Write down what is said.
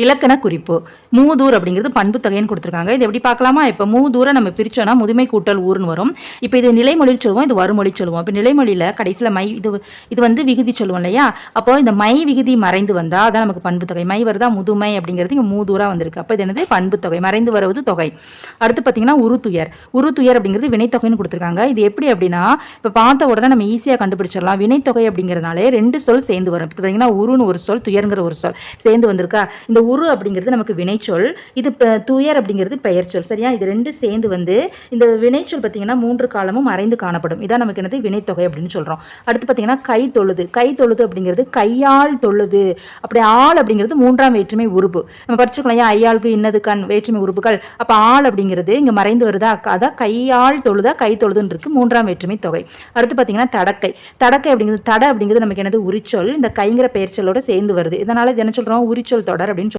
இலக்கண குறிப்பு. மூதூர் அப்படிங்கிறது பண்பு தொகைன்னு கொடுத்துருக்காங்க. இது எப்படி பார்க்கலாமா? இப்போ மூதூரை நம்ம பிரிச்சோம்னா முதுமை கூட்டல் ஊர்னு வரும். இப்போ இது நிலைமொழியில் சொல்லுவோம், இது வருமொழி சொல்லுவோம். இப்போ நிலைமொழியில் கடைசியில் மை இது வந்து விகுதி சொல்லுவோம் இல்லையா? அப்போ இந்த மை விகுதி மறைந்து வந்தால் அதான் நமக்கு பண்பு தொகை. மை வருதா முதுமை அப்படிங்கிறது இங்கே மூதூரா வந்திருக்கு. அப்போ இது என்னது? பண்பு தொகை. மறைந்து வருவது தொகை. அடுத்து பார்த்தீங்கன்னா உருத்துயர். உருத்துயர் அப்படிங்கிறது வினைத்தொகைன்னு கொடுத்துருக்காங்க. இது எப்படி அப்படின்னா இப்போ பார்த்த உடனே நம்ம ஈஸியாக கண்டுபிடிச்சிடலாம். வினைத்தொகை அப்படிங்கிறதுனாலே 2 சொல் சேர்ந்து வரும். இப்போ பார்த்தீங்கன்னா உருன்னு ஒரு சொல், துயர்ங்கிற ஒரு சொல் சேர்ந்து வந்திருக்கா? இந்த உரு அப்படிங்கிறது நமக்கு வினைச்சொல், இது துயர் அப்படிங்கிறது பெயர் சொல். சரியா? இது 2 சேர்ந்து வந்து இந்த வினைச்சொல் பார்த்தீங்கன்னா 3 காலமும் மறைந்து காணப்படும். இதான் நமக்கு என்னது? வினைத்தொகை அப்படின்னு சொல்றோம். அடுத்து பார்த்தீங்கன்னா கை தொழுது. கை தொழுது அப்படிங்கிறது கையால் தொழுது. அப்படி ஆள் அப்படிங்கிறது 3ஆம் வேற்றுமை உறுப்பு. நம்ம படிச்சுக்கலாம். ஐயாளுக்கு இன்னது கண் வேற்றுமை உறுப்புகள். அப்ப ஆள் அப்படிங்கிறது இங்க மறைந்து வருதா? அதான் கையால் தொழுதா கை தொழுதுன்னு இருக்கு. 3ஆம் வேற்றுமை தொகை. அடுத்து பார்த்தீங்கன்னா தடக்கை. தடக்கை அப்படிங்கிறது தட அப்படிங்கிறது நமக்கு என்னது? உரிச்சொல். இந்த கைங்கிற பெயர் சொல்லோட சேர்ந்து வருது. இதனால இது என்ன சொல்றோம்? உரிச்சொல் தொடர் அப்படின்னு